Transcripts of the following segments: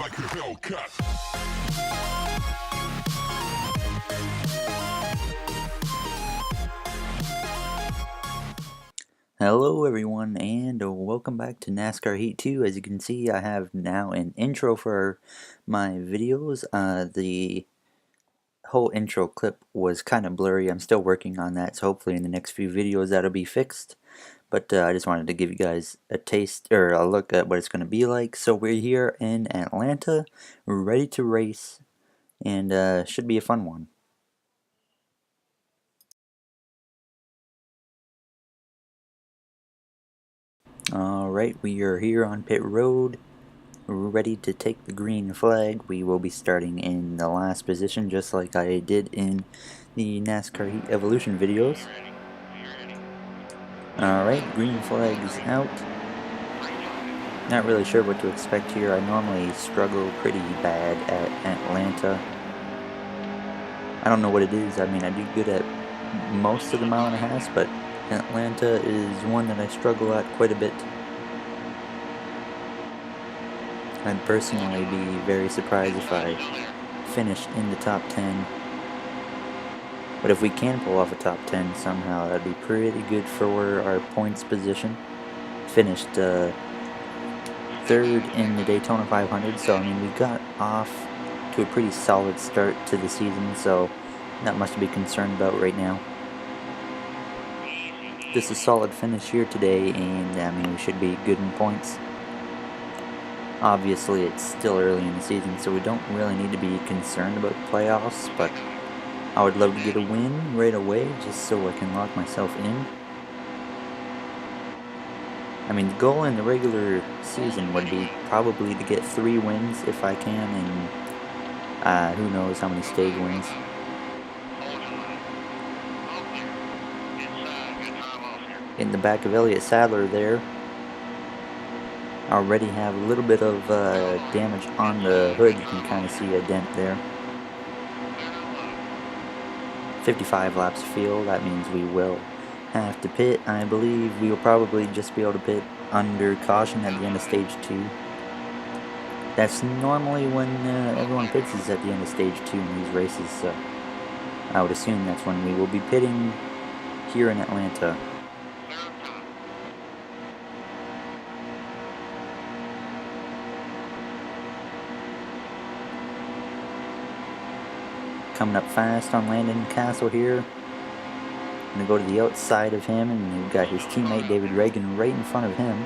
like a Hellcat. Hello everyone, and welcome back to NASCAR Heat 2. As you can see, I have now an intro for my videos. The whole intro clip was kind of blurry. I'm still working on that, so hopefully in the next few videos that'll be fixed. But I just wanted to give you guys a taste, or a look at what it's going to be like. So we're here in Atlanta, ready to race, and should be a fun one. Alright, we are here on pit road, ready to take the green flag. We will be starting in the last position, just like I did in the NASCAR Heat Evolution videos. Alright, green flag's out. Not really sure what to expect here. I normally struggle pretty bad at Atlanta. I don't know what it is. I mean, I do good at most of the mile and a half, but Atlanta is one that I struggle at quite a bit. I'd personally be very surprised if I finished in the top 10. But if we can pull off a top 10 somehow, that'd be pretty good for our points position. Finished third in the Daytona 500, so I mean we got off to a pretty solid start to the season, so not much to be concerned about right now. Just a solid finish here today, and I mean we should be good in points. Obviously it's still early in the season, so we don't really need to be concerned about playoffs, but I would love to get a win right away just so I can lock myself in. I mean, the goal in the regular season would be probably to get 3 wins if I can, and who knows how many stage wins. In the back of Elliott Sadler there. Already have a little bit of damage on the hood. You can kind of see a dent there. 55 laps of fuel, that means we will have to pit. I believe we will probably just be able to pit under caution at the end of stage 2. That's normally when everyone pits, is at the end of stage 2 in these races, so I would assume that's when we will be pitting here in Atlanta. Coming up fast on Landon Castle here. I'm going to go to the outside of him, and we've got his teammate David Reagan right in front of him.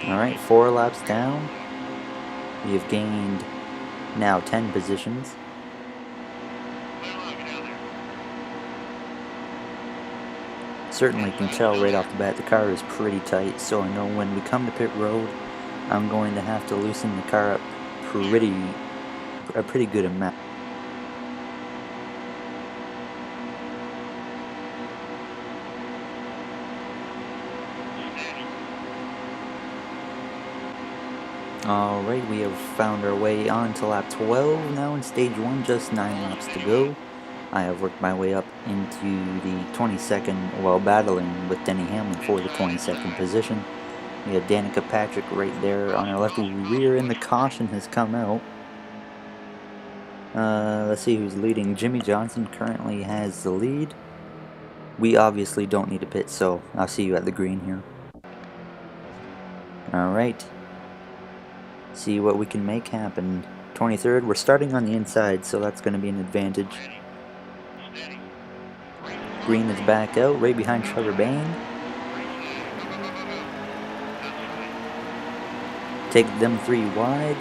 Alright, 4 laps down. We have gained now 10 positions. Certainly can tell right off the bat the car is pretty tight, so I know when we come to pit road I'm going to have to loosen the car up a pretty good amount. Alright, we have found our way on to lap 12 now in stage 1, just 9 laps to go. I have worked my way up into the 22nd while battling with Denny Hamlin for the 22nd position. We have Danica Patrick right there on our left rear, and the caution has come out. Let's see who's leading. Jimmy Johnson currently has the lead. We obviously don't need to pit, so I'll see you at the green here. Alright. See what we can make happen. 23rd, we're starting on the inside, so that's going to be an advantage. Green is back out, right behind Trevor Bayne. Take them 3 wide.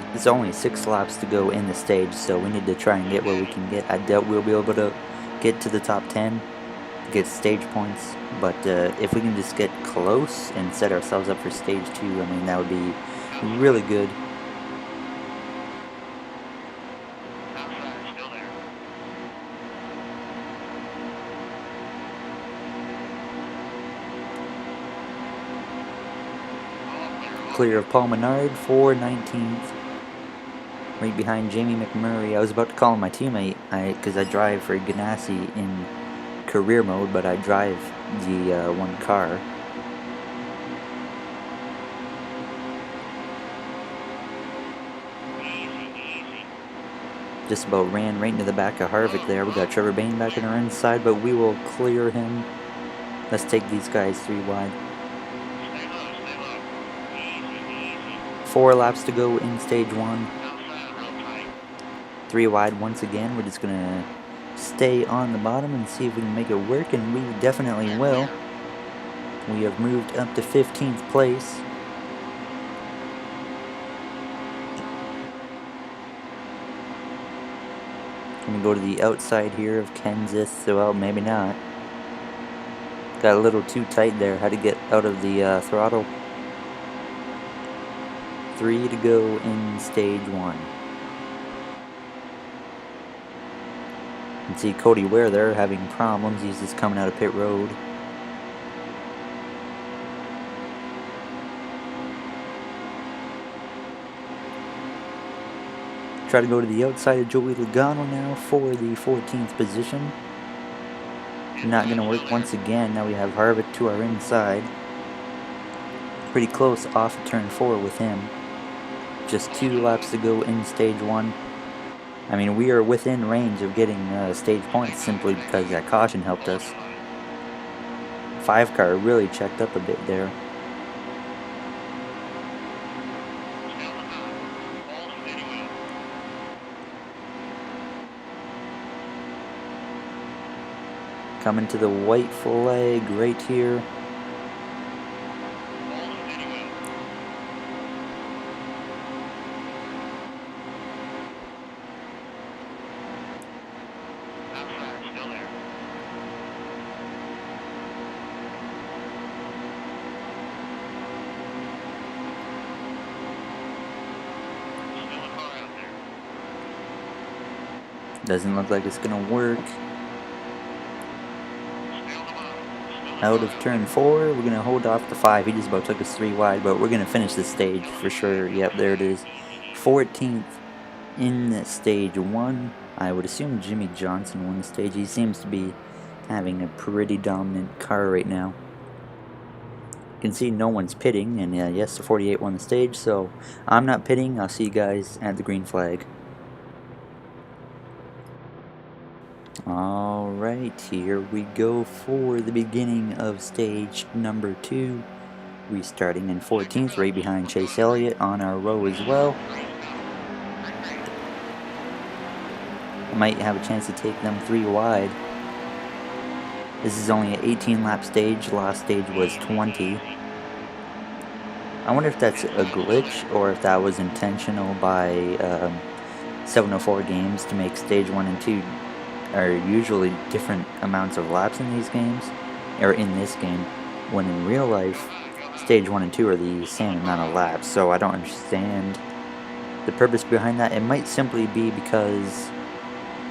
There's only 6 laps to go in the stage, so we need to try and get what we can get. I doubt we'll be able to get to the top 10, get stage points, but if we can just get close and set ourselves up for stage 2, I mean, that would be really good. Clear of Paul Menard for 19th. Right behind Jamie McMurray. I was about to call him my teammate because I drive for Ganassi in career mode, but I drive the one car. Just about ran right into the back of Harvick there. We got Trevor Bayne back on our inside, but we will clear him. Let's take these guys 3 wide. 4 laps to go in stage 1. 3 wide once again. We're just gonna stay on the bottom and see if we can make it work, and we definitely will. We have moved up to 15th place. Gonna go to the outside here of Kansas. Well, maybe not. Got a little too tight there. Had to get out of the throttle. 3 to go in stage 1. You can see Cody Ware there having problems. He's just coming out of pit road. Try to go to the outside of Joey Logano now for the 14th position. Not going to work once again. Now we have Harvick to our inside. Pretty close off of turn 4 with him. Just 2 laps to go in stage 1. I mean, we are within range of getting stage points simply because that caution helped us. 5 car really checked up a bit there. Coming to the white flag right here. Doesn't look like it's gonna work. Out of turn 4, we're gonna hold off the 5. He just about took us 3 wide, but we're gonna finish the stage for sure. Yep, there it is. 14th in stage 1. I would assume Jimmy Johnson won the stage. He seems to be having a pretty dominant car right now. You can see no one's pitting, and yes, the 48 won the stage, so I'm not pitting. I'll see you guys at the green flag. Alright, here we go for the beginning of stage number 2. We starting in 14th, right behind Chase Elliott on our row as well. Might have a chance to take them 3 wide. This is only an 18 lap stage, last stage was 20. I wonder if that's a glitch or if that was intentional by 704 Games to make stage 1 and 2 are usually different amounts of laps in these games, or in this game, when in real life, stage 1 and 2 are the same amount of laps, so I don't understand the purpose behind that. It might simply be because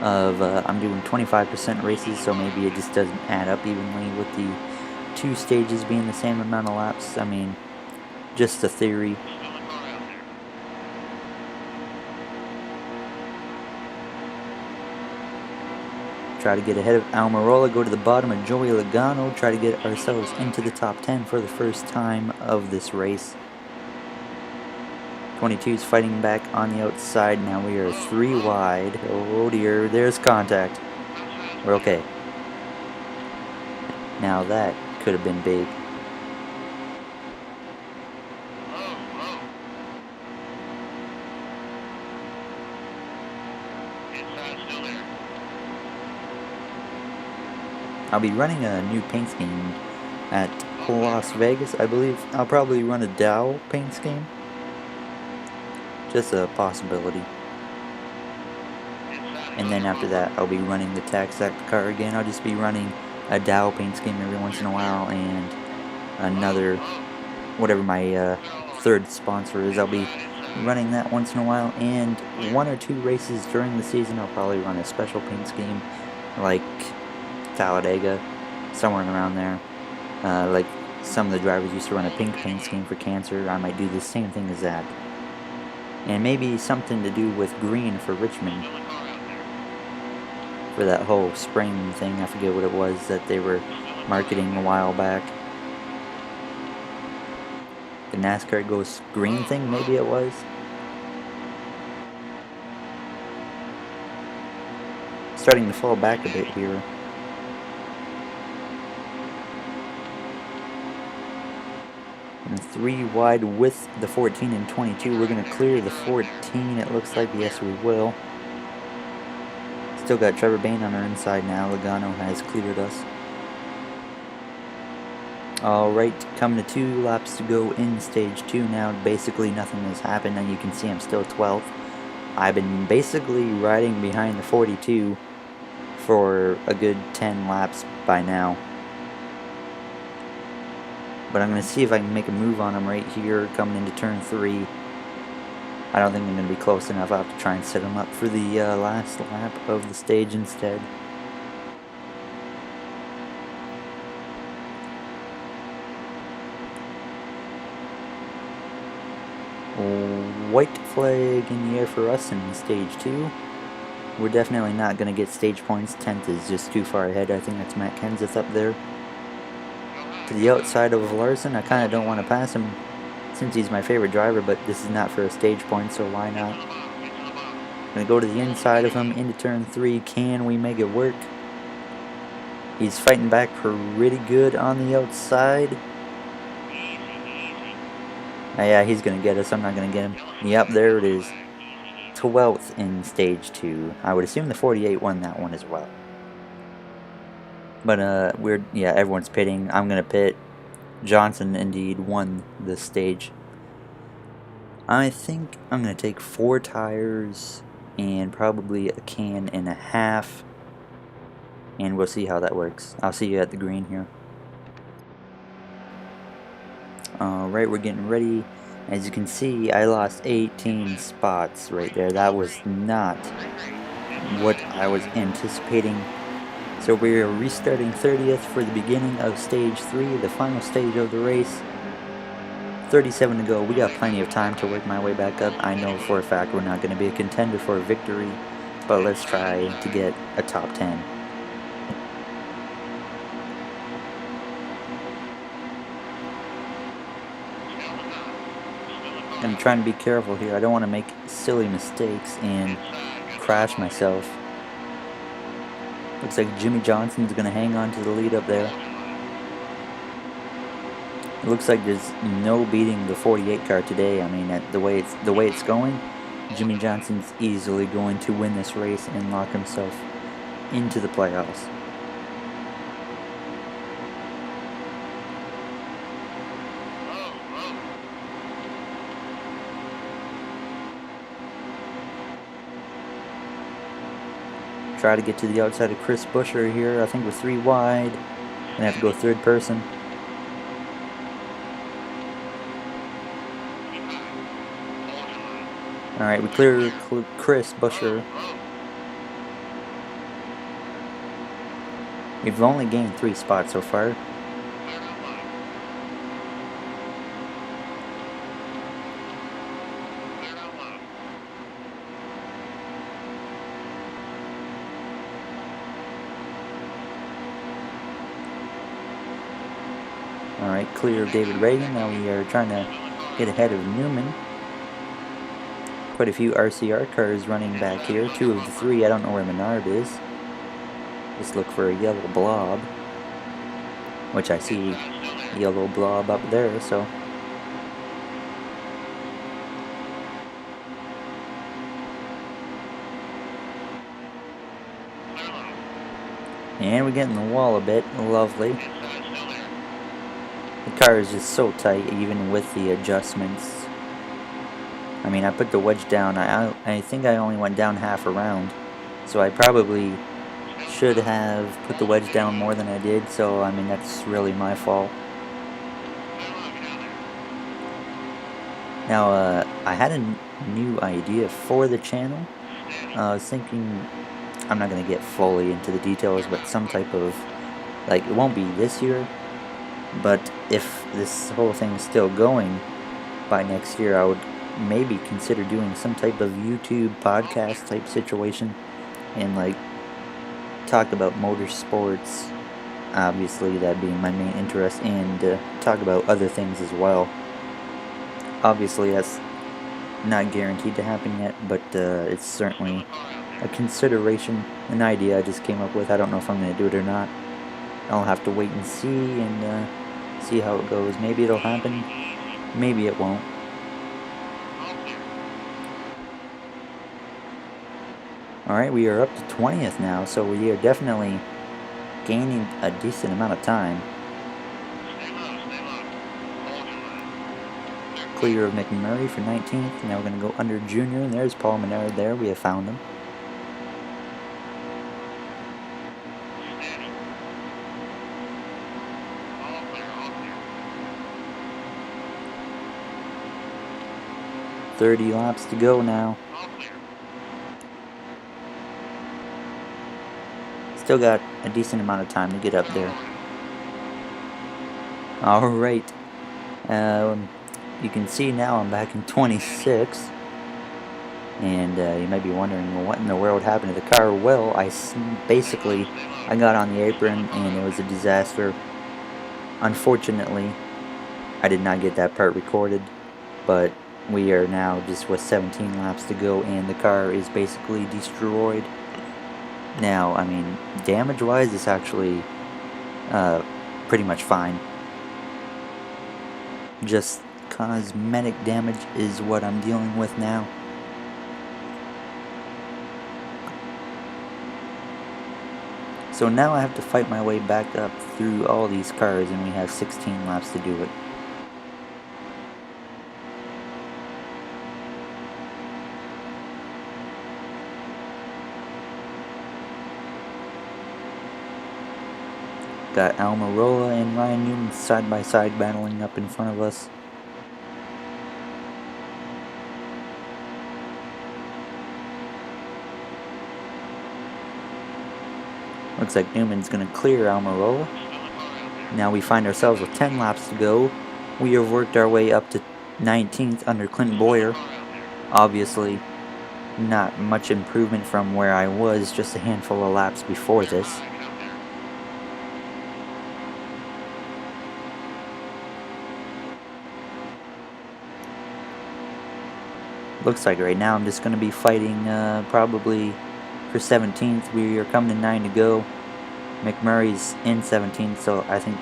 of, I'm doing 25% races, so maybe it just doesn't add up evenly with the 2 stages being the same amount of laps. I mean, just a theory. Try to get ahead of Almirola, go to the bottom of Joey Logano, try to get ourselves into the top 10 for the first time of this race. 22's fighting back on the outside, now we are 3 wide. Oh dear, there's contact. We're okay. Now that could have been big. I'll be running a new paint scheme at Las Vegas, I believe. I'll probably run a Dow paint scheme. Just a possibility. And then after that, I'll be running the Tax Act car again. I'll just be running a Dow paint scheme every once in a while, and another, whatever my third sponsor is, I'll be running that once in a while. And 1 or 2 races during the season, I'll probably run a special paint scheme, like Talladega, somewhere around there. Like some of the drivers used to run a pink paint scheme for Cancer. I might do the same thing as that. And maybe something to do with green for Richmond. for that whole spring thing. I forget what it was that they were marketing a while back. The NASCAR goes green thing, maybe it was. Starting to fall back a bit here. And 3 wide with the 14 and 22. We're going to clear the 14, it looks like. Yes, we will. Still got Trevor Bayne on our inside now. Logano has cleared us. Alright, coming to 2 laps to go in stage 2 now. Basically nothing has happened, and you can see I'm still 12th. I've been basically riding behind the 42 for a good 10 laps by now. But I'm going to see if I can make a move on him right here coming into turn 3. I don't think I'm going to be close enough. I'll have to try and set him up for the last lap of the stage instead. White flag in the air for us in stage 2. We're definitely not going to get stage points. 10th is just too far ahead. I think that's Matt Kenseth up there. To the outside of Larson, I kind of don't want to pass him since he's my favorite driver, but this is not for a stage point, so why not? I'm going to go to the inside of him into turn 3. Can we make it work? He's fighting back pretty good on the outside. Yeah, he's going to get us. I'm not going to get him. Yep, there it is. 12th in stage 2. I would assume the 48 won that one as well. But yeah, everyone's pitting. I'm going to pit. Johnson indeed won this stage. I think I'm going to take 4 tires and probably a can and a half. And we'll see how that works. I'll see you at the green here. Alright, we're getting ready. As you can see, I lost 18 spots right there. That was not what I was anticipating. So we're restarting 30th for the beginning of stage 3, the final stage of the race. 37 to go. We got plenty of time to work my way back up. I know for a fact we're not going to be a contender for a victory, but let's try to get a top 10. I'm trying to be careful here. I don't want to make silly mistakes and crash myself. Looks like Jimmy Johnson's going to hang on to the lead up there. It looks like there's no beating the 48 car today. I mean, the way it's going, Jimmy Johnson's easily going to win this race and lock himself into the playoffs. Try to get to the outside of Chris Buescher here. I think we're 3 wide. Gonna have to go third person. Alright, we clear Chris Buescher. We've only gained 3 spots so far. Alright, clear of David Reagan. Now we are trying to get ahead of Newman. Quite a few RCR cars running back here. 2 of the 3. I don't know where Menard is. Just look for a yellow blob. Which I see yellow blob up there, so. And we get in the wall a bit. Lovely. The car is just so tight, even with the adjustments. I mean, I put the wedge down. I think I only went down half a round. So I probably should have put the wedge down more than I did. So, I mean, that's really my fault. Now, I had a new idea for the channel. I was thinking, I'm not going to get fully into the details, but some type of, like, it won't be this year. But if this whole thing is still going by next year, I would maybe consider doing some type of YouTube podcast type situation and like talk about motorsports, obviously that being my main interest, and talk about other things as well. Obviously that's not guaranteed to happen yet, but it's certainly a consideration, an idea I just came up with. I don't know if I'm going to do it or not. I'll have to wait and see and see how it goes. Maybe it'll happen, maybe it won't. Alright, we are up to 20th now, so we are definitely gaining a decent amount of time. Clear of McMurray for 19th. Now we're going to go under Junior, and there's Paul Menard there. We have found him. "30 laps to go now. Still got a decent amount of time to get up there. Alright. You can see now I'm back in 26. And you might be wondering, well, what in the world happened to the car? Well, I got on the apron and it was a disaster. Unfortunately, I did not get that part recorded, but we are now just with 17 laps to go and the car is basically destroyed. Now, I mean, damage-wise, it's actually pretty much fine. Just cosmetic damage is what I'm dealing with now. So now I have to fight my way back up through all these cars, and we have 16 laps to do it. Got Almirola and Ryan Newman side by side battling up in front of us. Looks like Newman's going to clear Almirola. Now we find ourselves with 10 laps to go. We have worked our way up to 19th under Clint Boyer. Obviously, not much improvement from where I was just a handful of laps before this. Looks like right now I'm just going to be fighting probably for 17th. We are coming to 9 to go. McMurray's in 17th, so I think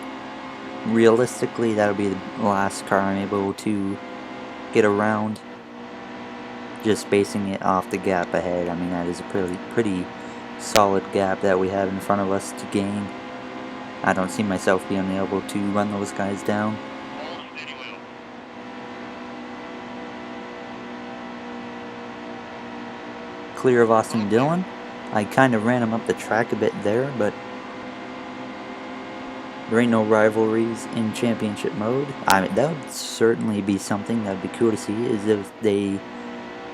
realistically that'll be the last car I'm able to get around. Just basing it off the gap ahead. I mean, that is a pretty solid gap that we have in front of us to gain. I don't see myself being able to run those guys down. Clear of Austin Dillon. I kind of ran him up the track a bit there, but there ain't no rivalries in championship mode. I mean, that would certainly be something that would be cool to see, is if they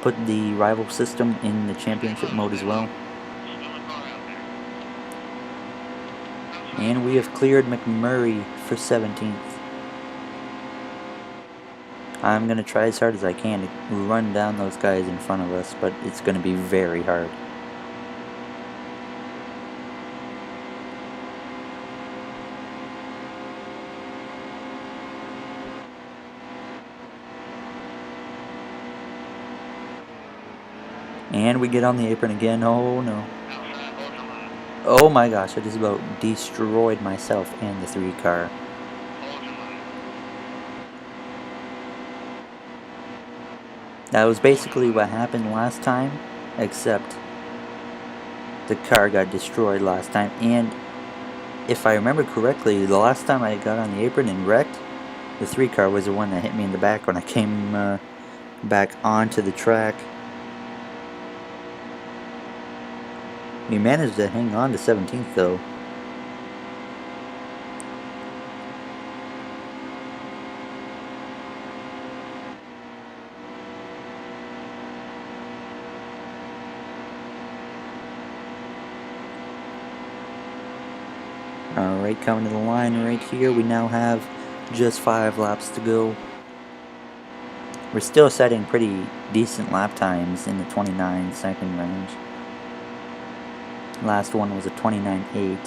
put the rival system in the championship mode as well. And we have cleared McMurray for 17th. I'm going to try as hard as I can to run down those guys in front of us, but it's going to be very hard. And we get on the apron again. Oh no. Oh my gosh, I just about destroyed myself and the 3 car. That was basically what happened last time, except the car got destroyed last time. And if I remember correctly, the last time I got on the apron and wrecked, the 3 car was the one that hit me in the back when I came back onto the track. We managed to hang on to 17th though. Alright, coming to the line right here, we now have just 5 laps to go. We're still setting pretty decent lap times in the 29-second range. Last one was a 29.8.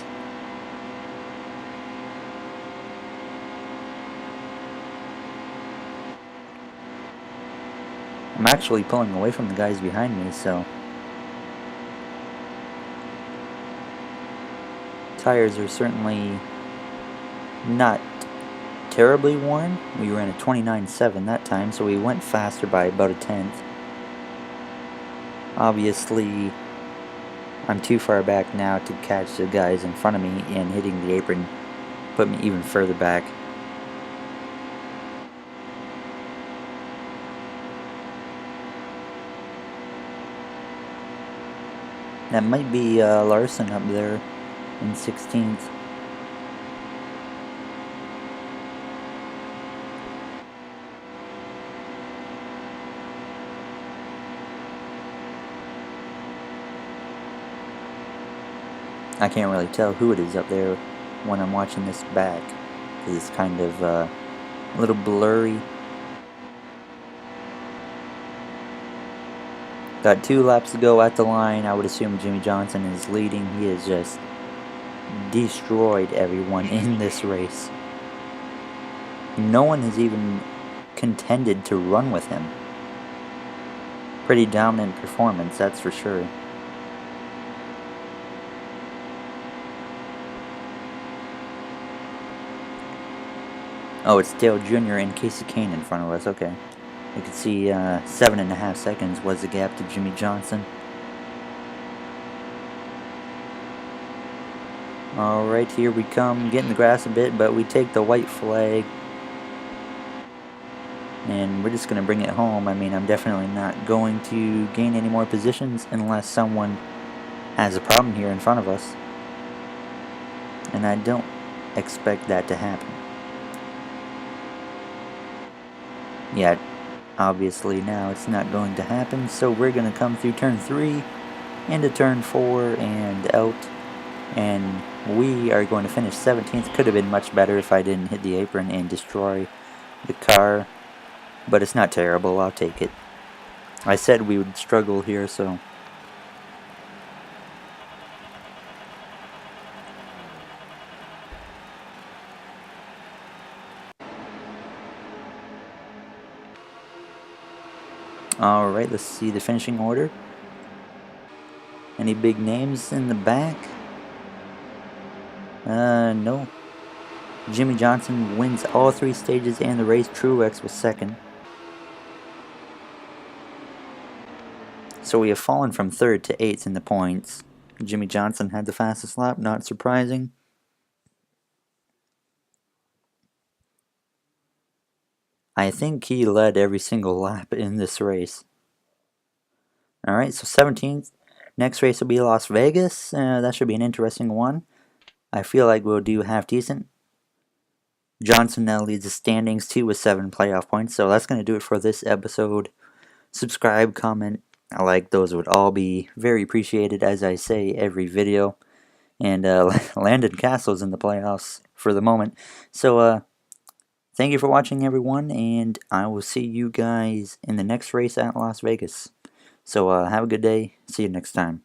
I'm actually pulling away from the guys behind me, so tires are certainly not terribly worn. We ran a 29.7 that time, so we went faster by about a tenth. Obviously, I'm too far back now to catch the guys in front of me, and hitting the apron put me even further back. That might be Larson up there in 16th. I can't really tell who it is up there when I'm watching this back, because it's kind of a little blurry. Got 2 laps to go at the line. I would assume Jimmie Johnson is leading. He has just destroyed everyone in this race. No one has even contended to run with him. Pretty dominant performance, that's for sure. Oh, it's Dale Jr. and Casey Kane in front of us. Okay. You can see 7.5 seconds was the gap to Jimmie Johnson. Alright, here we come, getting the grass a bit, but we take the white flag. And we're just going to bring it home. I mean, I'm definitely not going to gain any more positions unless someone has a problem here in front of us. And I don't expect that to happen. Yeah, obviously now it's not going to happen, so we're going to come through turn 3 into turn 4 and out, and we are going to finish 17th. Could have been much better if I didn't hit the apron and destroy the car, but it's not terrible. I'll take it. I said we would struggle here, so alright, let's see the finishing order. Any big names in the back? No. Jimmie Johnson wins all 3 stages and the race. Truex was second. So we have fallen from 3rd to 8th in the points. Jimmie Johnson had the fastest lap, not surprising. I think he led every single lap in this race. Alright, so 17th. Next race will be Las Vegas. That should be an interesting one. I feel like we'll do half decent. Johnson now leads the standings too with 7 playoff points. So that's going to do it for this episode. Subscribe, comment, like, those would all be very appreciated, as I say every video. And Landon Castle's in the playoffs for the moment. So thank you for watching, everyone, and I will see you guys in the next race at Las Vegas. So have a good day. See you next time.